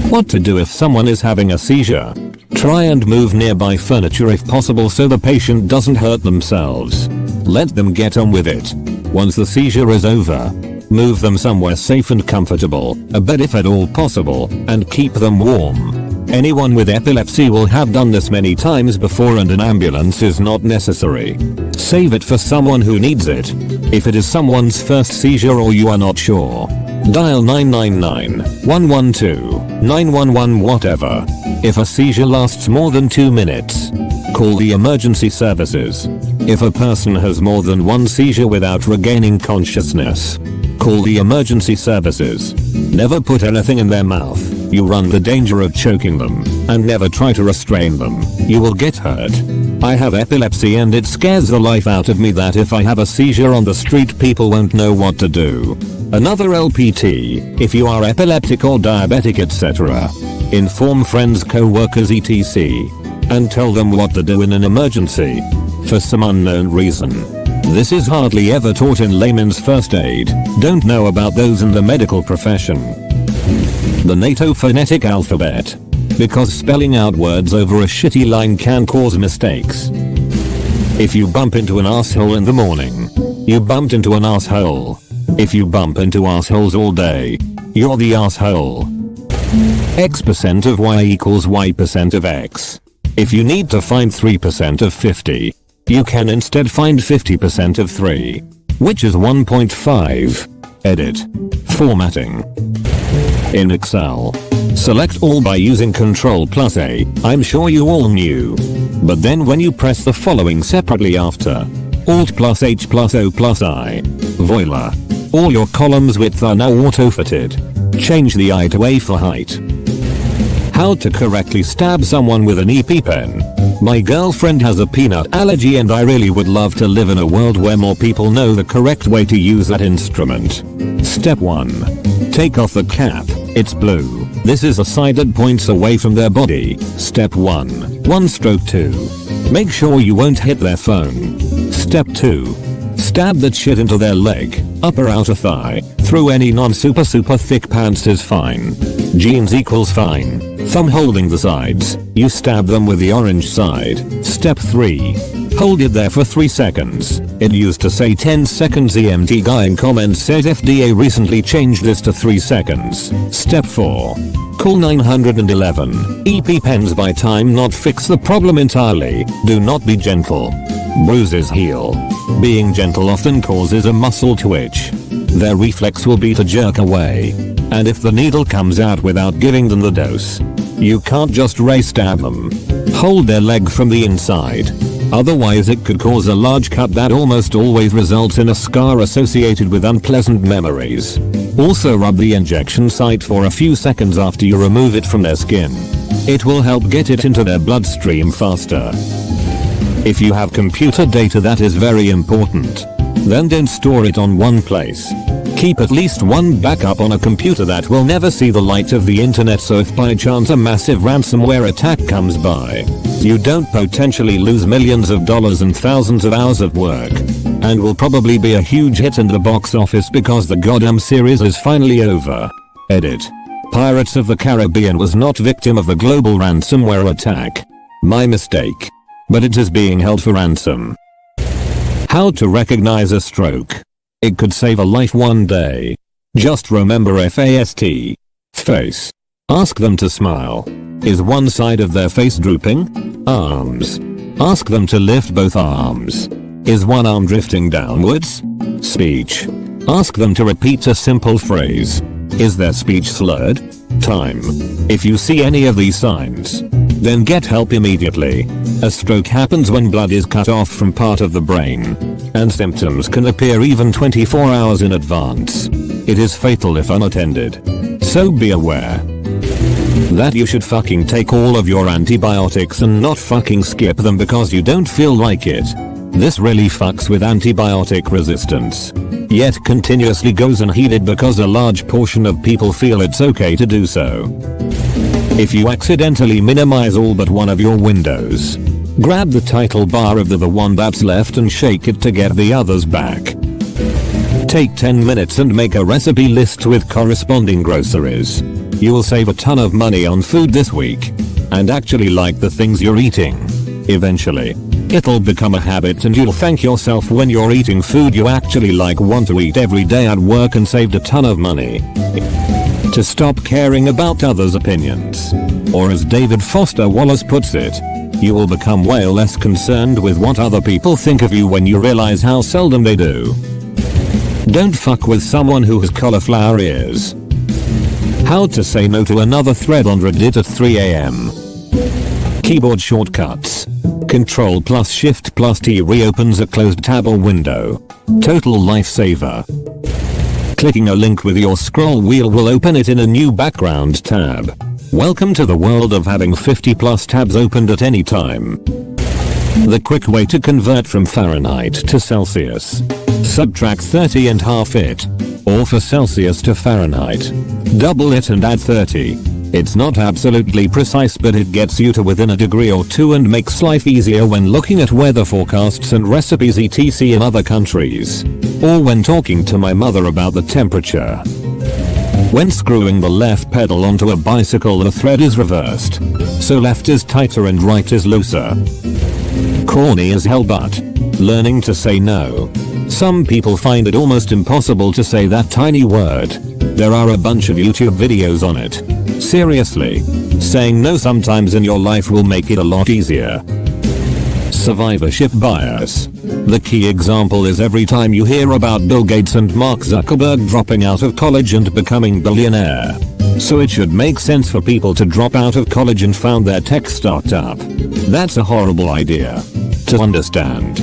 What to do if someone is having a seizure? Try and move nearby furniture if possible so the patient doesn't hurt themselves. Let them get on with it. Once the seizure is over, move them somewhere safe and comfortable, a bed if at all possible, and keep them warm. Anyone with epilepsy will have done this many times before and an ambulance is not necessary. Save it for someone who needs it. If it is someone's first seizure or you are not sure, dial 999, 112, 911 whatever. If a seizure lasts more than 2 minutes, call the emergency services. If a person has more than one seizure without regaining consciousness, call the emergency services. Never put anything in their mouth. You run the danger of choking them, and never try to restrain them. You will get hurt. I have epilepsy and it scares the life out of me that if I have a seizure on the street people won't know what to do. Another LPT, if you are epileptic or diabetic etc. Inform friends, co-workers etc. and tell them what to do in an emergency. For some unknown reason, this is hardly ever taught in layman's first aid. Don't know about those in the medical profession. The NATO phonetic alphabet. Because spelling out words over a shitty line can cause mistakes. If you bump into an asshole in the morning, you bumped into an asshole. If you bump into assholes all day, you're the asshole. X% of Y equals Y% of X. If you need to find 3% of 50, you can instead find 50% of 3, which is 1.5. Edit. Formatting. In Excel, select all by using Ctrl+A. I'm sure you all knew. But then when you press the following separately after Alt+H+O+I, voila. All your columns width are now auto-fitted. Change the I to A for height. How to correctly stab someone with an EpiPen. My girlfriend has a peanut allergy and I really would love to live in a world where more people know the correct way to use that instrument. Step 1. Take off the cap. It's blue. This is a side that points away from their body. Step 1. 1 stroke 2. Make sure you won't hit their phone. Step 2. Stab that shit into their leg, upper outer thigh, through any non-super thick pants is fine. Jeans equals fine. Thumb holding the sides, you stab them with the orange side. Step 3. Hold it there for 3 seconds. It used to say 10 seconds. EMT guy in comments said FDA recently changed this to 3 seconds. Step 4. Call 911. EpiPens by time not fix the problem entirely. Do not be gentle. Bruises heal. Being gentle often causes a muscle twitch. Their reflex will be to jerk away. And if the needle comes out without giving them the dose, you can't just stab them. Hold their leg from the inside. Otherwise it could cause a large cut that almost always results in a scar associated with unpleasant memories. Also rub the injection site for a few seconds after you remove it from their skin. It will help get it into their bloodstream faster. If you have computer data that is very important, then don't store it on one place. Keep at least one backup on a computer that will never see the light of the internet, so if by chance a massive ransomware attack comes by, you don't potentially lose millions of dollars and thousands of hours of work. And will probably be a huge hit in the box office because the goddamn series is finally over. Edit. Pirates of the Caribbean was not victim of a global ransomware attack. My mistake. But it is being held for ransom. How to recognize a stroke. It could save a life one day. Just remember FAST. Face. Ask them to smile. Is one side of their face drooping? Arms. Ask them to lift both arms. Is one arm drifting downwards? Speech. Ask them to repeat a simple phrase. Is their speech slurred? Time. If you see any of these signs, then get help immediately. A stroke happens when blood is cut off from part of the brain, and symptoms can appear even 24 hours in advance. It is fatal if unattended. So be aware that you should fucking take all of your antibiotics and not fucking skip them because you don't feel like it. This really fucks with antibiotic resistance. Yet continuously goes unheeded because a large portion of people feel it's okay to do so. If you accidentally minimize all but one of your windows, grab the title bar of the one that's left and shake it to get the others back. Take 10 minutes and make a recipe list with corresponding groceries. You will save a ton of money on food this week. And actually like the things you're eating. Eventually, it'll become a habit and you'll thank yourself when you're eating food you actually want to eat every day at work and saved a ton of money. To stop caring about others' opinions. Or as David Foster Wallace puts it, you will become way less concerned with what other people think of you when you realize how seldom they do. Don't fuck with someone who has cauliflower ears. How to say no to another thread on Reddit at 3 AM. Keyboard shortcuts. Control plus Shift plus T reopens a closed tab or window. Total lifesaver. Clicking a link with your scroll wheel will open it in a new background tab. Welcome to the world of having 50 plus tabs opened at any time. The quick way to convert from Fahrenheit to Celsius. Subtract 30 and half it. Or for Celsius to Fahrenheit. Double it and add 30. It's not absolutely precise but it gets you to within a degree or two and makes life easier when looking at weather forecasts and recipes etc in other countries. Or when talking to my mother about the temperature. When screwing the left pedal onto a bicycle the thread is reversed. So left is tighter and right is looser. Corny as hell but learning to say no. Some people find it almost impossible to say that tiny word. There are a bunch of YouTube videos on it. Seriously, saying no sometimes in your life will make it a lot easier. Survivorship bias. The key example is every time you hear about Bill Gates and Mark Zuckerberg dropping out of college and becoming billionaire. So it should make sense for people to drop out of college and found their tech startup. That's a horrible idea. To understand.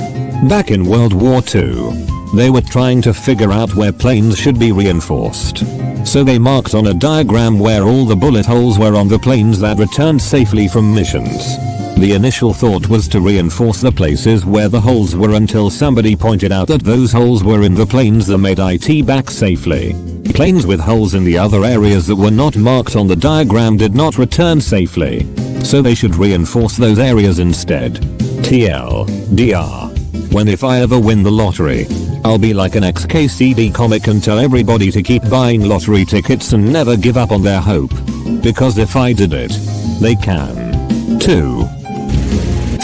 Back in World War II, they were trying to figure out where planes should be reinforced. So they marked on a diagram where all the bullet holes were on the planes that returned safely from missions. The initial thought was to reinforce the places where the holes were until somebody pointed out that those holes were in the planes that made it back safely. Planes with holes in the other areas that were not marked on the diagram did not return safely. So they should reinforce those areas instead. TLDR. When if I ever win the lottery, I'll be like an XKCD comic and tell everybody to keep buying lottery tickets and never give up on their hope. Because if I did it, they can. 2.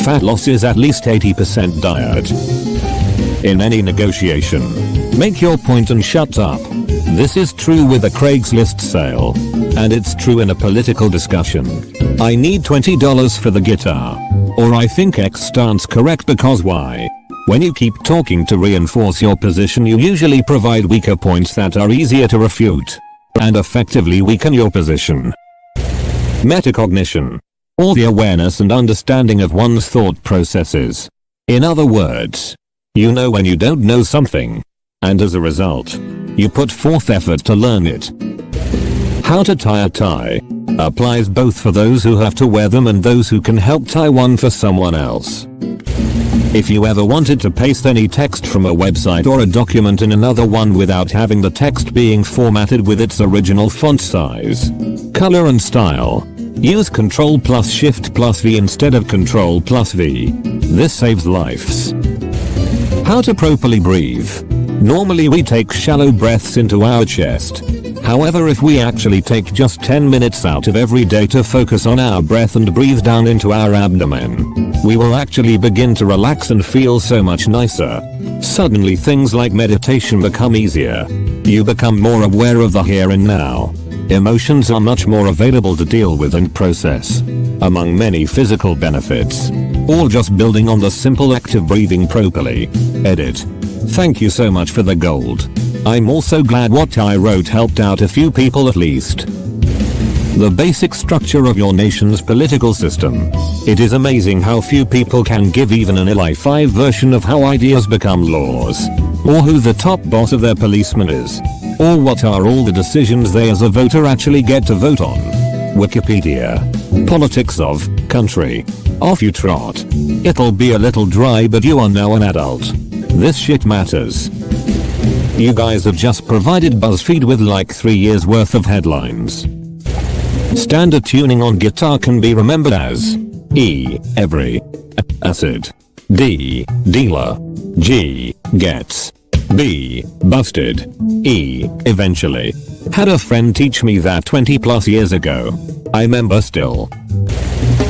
Fat loss is at least 80% diet. In any negotiation, make your point and shut up. This is true with a Craigslist sale. And it's true in a political discussion. I need $20 for the guitar. Or I think X stance correct because Y. When you keep talking to reinforce your position you usually provide weaker points that are easier to refute. And effectively weaken your position. Metacognition. Or the awareness and understanding of one's thought processes. In other words, you know when you don't know something. And as a result, you put forth effort to learn it. How to tie a tie. Applies both for those who have to wear them and those who can help tie one for someone else. If you ever wanted to paste any text from a website or a document in another one without having the text being formatted with its original font size, color and style, use Ctrl plus Shift plus V instead of Ctrl plus V. This saves lives. How to properly breathe. Normally we take shallow breaths into our chest. However, if we actually take just 10 minutes out of every day to focus on our breath and breathe down into our abdomen, we will actually begin to relax and feel so much nicer. Suddenly things like meditation become easier. You become more aware of the here and now. Emotions are much more available to deal with and process. Among many physical benefits. All just building on the simple act of breathing properly. Edit. Thank you so much for the gold. I'm also glad what I wrote helped out a few people at least. The basic structure of your nation's political system. It is amazing how few people can give even an LI5 version of how ideas become laws. Or who the top boss of their policeman is. Or what are all the decisions they as a voter actually get to vote on. Wikipedia. Politics of country. Off you trot. It'll be a little dry but you are now an adult. This shit matters. You guys have just provided BuzzFeed with like 3 years worth of headlines. Standard tuning on guitar can be remembered as E. Every. Acid. D. Dealer. G. Gets. B. Busted. E. Eventually. Had a friend teach me that 20 plus years ago. I remember still.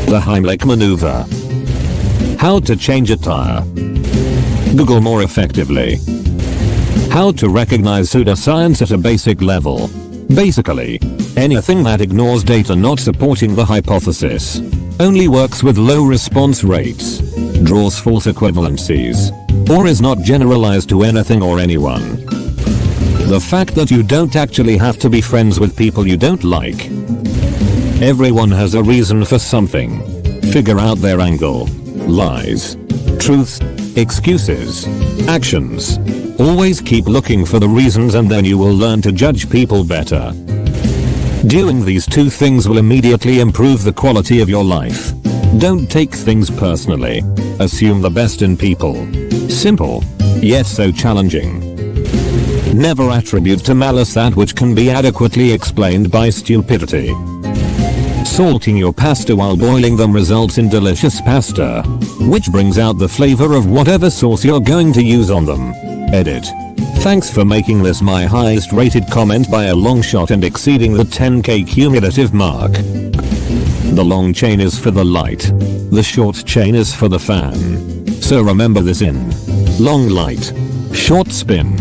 The Heimlich maneuver. How to change a tire. Google more effectively. How to recognize pseudoscience at a basic level. Basically, anything that ignores data not supporting the hypothesis, only works with low response rates, draws false equivalencies, or is not generalized to anything or anyone. The fact that you don't actually have to be friends with people you don't like. Everyone has a reason for something. Figure out their angle. Lies. Truths. Excuses. Actions. Always keep looking for the reasons and then you will learn to judge people better. Doing these two things will immediately improve the quality of your life. Don't take things personally. Assume the best in people. Simple, yet so challenging. Never attribute to malice that which can be adequately explained by stupidity. Salting your pasta while boiling them results in delicious pasta, which brings out the flavor of whatever sauce you're going to use on them. Edit. Thanks for making this my highest rated comment by a long shot and exceeding the 10k cumulative mark. The long chain is for the light. The short chain is for the fan. So remember this in long light, short spin.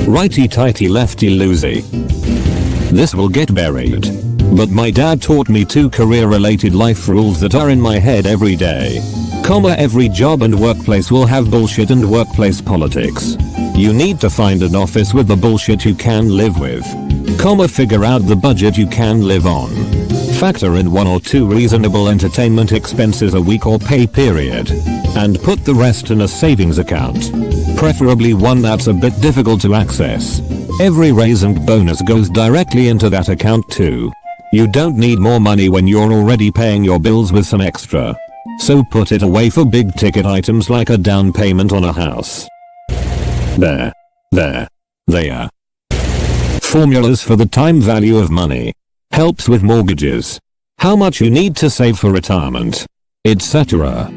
Righty tighty lefty loosey. This will get buried. But my dad taught me 2 career-related life rules that are in my head every day. Every job and workplace will have bullshit and workplace politics. You need to find an office with the bullshit you can live with. Figure out the budget you can live on. Factor in 1 or 2 reasonable entertainment expenses a week or pay period. And put the rest in a savings account. Preferably one that's a bit difficult to access. Every raise and bonus goes directly into that account too. You don't need more money when you're already paying your bills with some extra. So put it away for big ticket items like a down payment on a house. There. Formulas for the time value of money. Helps with mortgages. How much you need to save for retirement. Etc.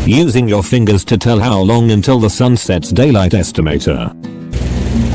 Using your fingers to tell how long until the sun sets daylight estimator.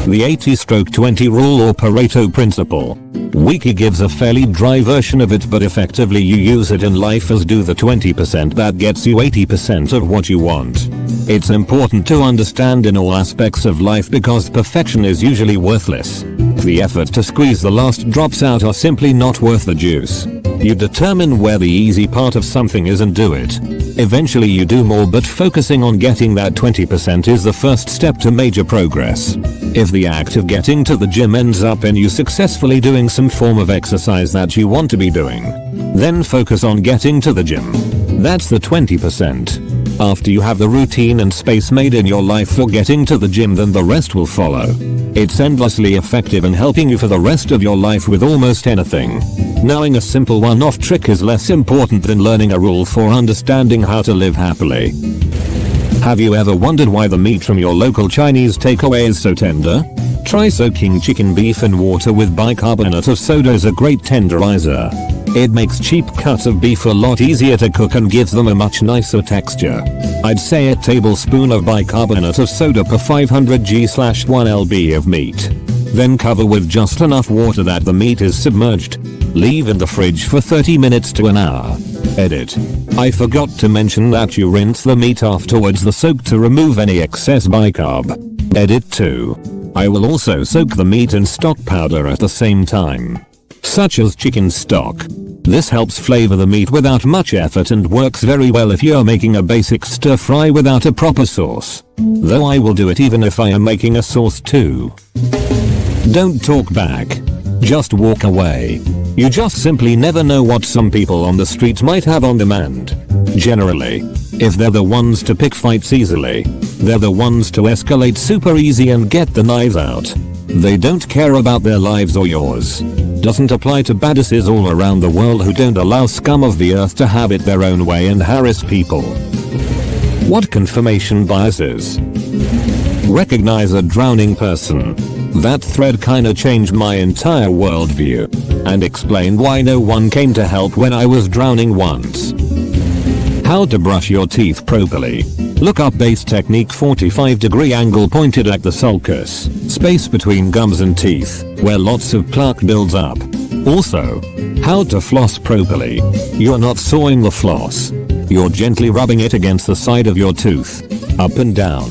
The 80/20 rule or Pareto principle. Wiki gives a fairly dry version of it, but effectively you use it in life as do the 20% that gets you 80% of what you want. It's important to understand in all aspects of life because perfection is usually worthless. The effort to squeeze the last drops out are simply not worth the juice. You determine where the easy part of something is and do it. Eventually you do more, but focusing on getting that 20% is the first step to major progress. If the act of getting to the gym ends up in you successfully doing some form of exercise that you want to be doing, then focus on getting to the gym. That's the 20%. After you have the routine and space made in your life for getting to the gym, then the rest will follow. It's endlessly effective in helping you for the rest of your life with almost anything. Knowing a simple one-off trick is less important than learning a rule for understanding how to live happily. Have you ever wondered why the meat from your local Chinese takeaway is so tender? Try soaking chicken beef in water with bicarbonate of soda as a great tenderizer. It makes cheap cuts of beef a lot easier to cook and gives them a much nicer texture. I'd say a tablespoon of bicarbonate of soda per 500 g/1 lb of meat. Then cover with just enough water that the meat is submerged. Leave in the fridge for 30 minutes to an hour. Edit. I forgot to mention that you rinse the meat afterwards the soak to remove any excess bicarb. Edit 2. I will also soak the meat in stock powder at the same time, such as chicken stock. This helps flavor the meat without much effort and works very well if you're making a basic stir fry without a proper sauce. Though I will do it even if I am making a sauce too. Don't talk back. Just walk away. You just simply never know what some people on the street might have on demand. Generally, if they're the ones to pick fights easily, they're the ones to escalate super easy and get the knives out. They don't care about their lives or yours. Doesn't apply to badasses all around the world who don't allow scum of the earth to have it their own way and harass people. What confirmation bias is? Recognize a drowning person. That thread kinda changed my entire worldview, and explained why no one came to help when I was drowning once. How to brush your teeth properly. Look up base technique, 45-degree angle pointed at the sulcus, space between gums and teeth, where lots of plaque builds up. Also, how to floss properly. You're not sawing the floss. You're gently rubbing it against the side of your tooth, up and down.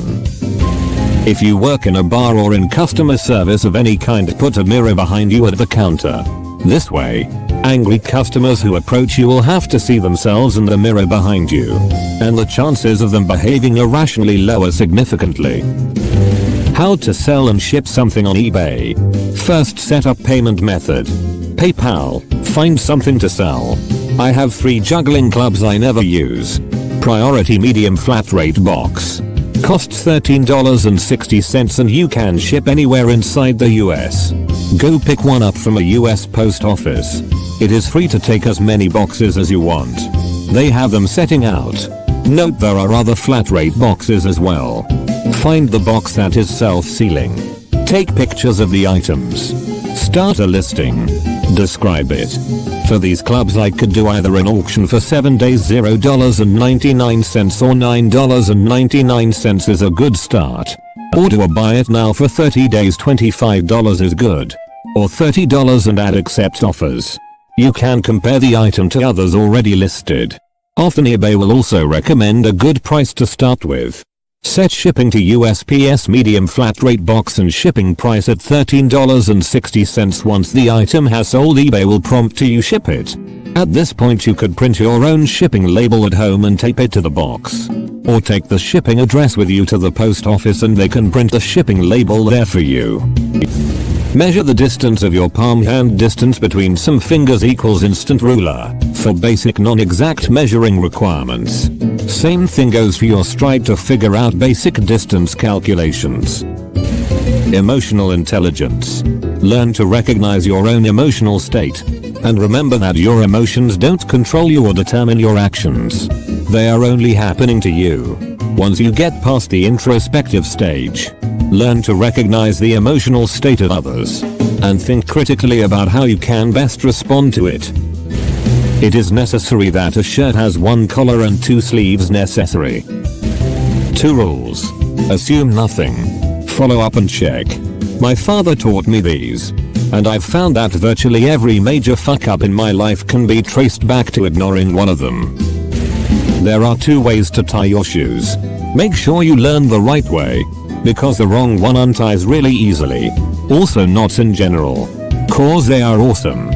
If you work in a bar or in customer service of any kind, put a mirror behind you at the counter. This way, angry customers who approach you will have to see themselves in the mirror behind you, and the chances of them behaving irrationally lower significantly. How to sell and ship something on eBay. First, set up payment method. PayPal. Find something to sell. I have 3 juggling clubs I never use. Priority medium flat rate box. Costs $13.60 and you can ship anywhere inside the US. Go pick one up from a US post office. It is free to take as many boxes as you want. They have them setting out. Note there are other flat rate boxes as well. Find the box that is self-sealing. Take pictures of the items. Start a listing. Describe it. For these clubs I could do either an auction for 7 days $0.99 or $9.99 is a good start. Or do a buy it now for 30 days $25 is good. Or $30 and add accept offers. You can compare the item to others already listed. Often eBay will also recommend a good price to start with. Set shipping to USPS medium flat rate box and shipping price at $13.60. Once the item has sold, eBay will prompt to you ship it. At this point you could print your own shipping label at home and tape it to the box. Or take the shipping address with you to the post office and they can print the shipping label there for you. Measure the distance of your palm. Hand distance between some fingers equals instant ruler for basic non-exact measuring requirements. Same thing goes for your stride to figure out basic distance calculations. Emotional intelligence. Learn to recognize your own emotional state. And remember that your emotions don't control you or determine your actions. They are only happening to you. Once you get past the introspective stage, learn to recognize the emotional state of others and think critically about how you can best respond to it. It is necessary that a shirt has 1 collar and 2 sleeves necessary. 2 rules. Assume nothing. Follow up and check. My father taught me these, and I've found that virtually every major fuck up in my life can be traced back to ignoring one of them. There are 2 ways to tie your shoes. Make sure you learn the right way, because the wrong one unties really easily. Also knots in general, cause they are awesome.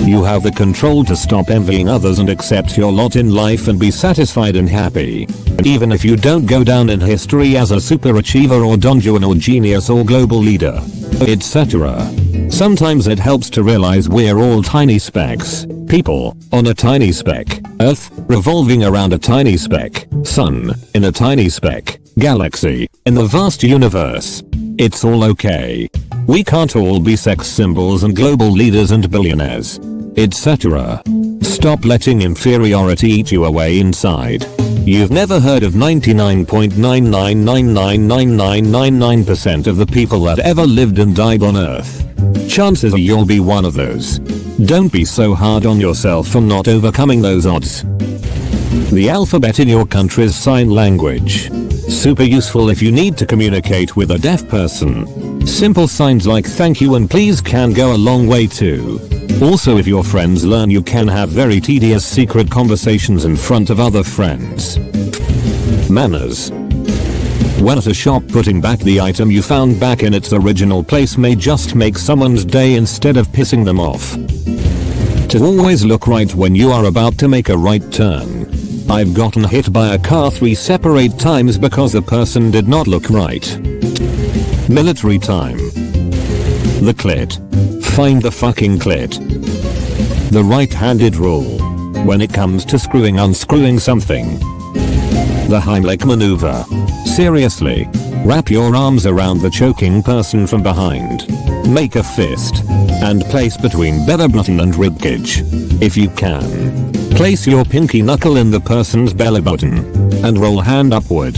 You have the control to stop envying others and accept your lot in life and be satisfied and happy. Even if you don't go down in history as a super achiever or Don Juan or genius or global leader, etc. Sometimes it helps to realize we're all tiny specks, people, on a tiny speck, Earth, revolving around a tiny speck, Sun, in a tiny speck, galaxy, in the vast universe. It's all okay. We can't all be sex symbols and global leaders and billionaires, etc. Stop letting inferiority eat you away inside. You've never heard of 99.9999999% of the people that ever lived and died on Earth. Chances are you'll be one of those. Don't be so hard on yourself for not overcoming those odds. The alphabet in your country's sign language. Super useful if you need to communicate with a deaf person. Simple signs like thank you and please can go a long way too. Also, if your friends learn, you can have very tedious secret conversations in front of other friends. Manners. When at a shop, putting back the item you found back in its original place may just make someone's day instead of pissing them off. To always look right when you are about to make a right turn. I've gotten hit by a car 3 separate times because the person did not look right. Military time. The clit. Find the fucking clit. The right-handed rule. When it comes to unscrewing something. The Heimlich maneuver. Seriously. Wrap your arms around the choking person from behind. Make a fist. And place between belly button and ribcage. If you can. Place your pinky knuckle in the person's belly button. And roll hand upward.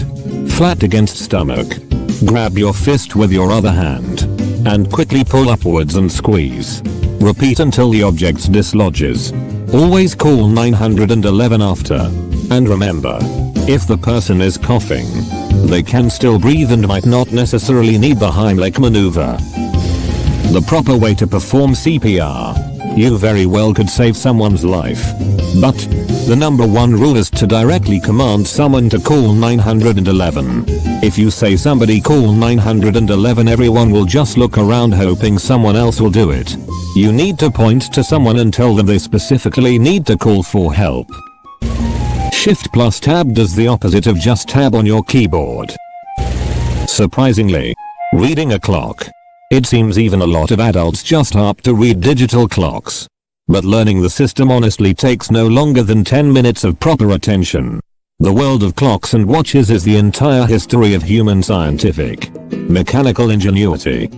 Flat against stomach. Grab your fist with your other hand. And quickly pull upwards and squeeze. Repeat until the object dislodges. Always call 911 after. And remember, if the person is coughing, they can still breathe and might not necessarily need the Heimlich maneuver. The proper way to perform CPR. You very well could save someone's life. But the number one rule is to directly command someone to call 911. If you say somebody call 911, everyone will just look around hoping someone else will do it. You need to point to someone and tell them they specifically need to call for help. Shift plus tab does the opposite of just tab on your keyboard. Surprisingly, reading a clock. It seems even a lot of adults just opt to read digital clocks. But learning the system honestly takes no longer than 10 minutes of proper attention. The world of clocks and watches is the entire history of human scientific, mechanical ingenuity.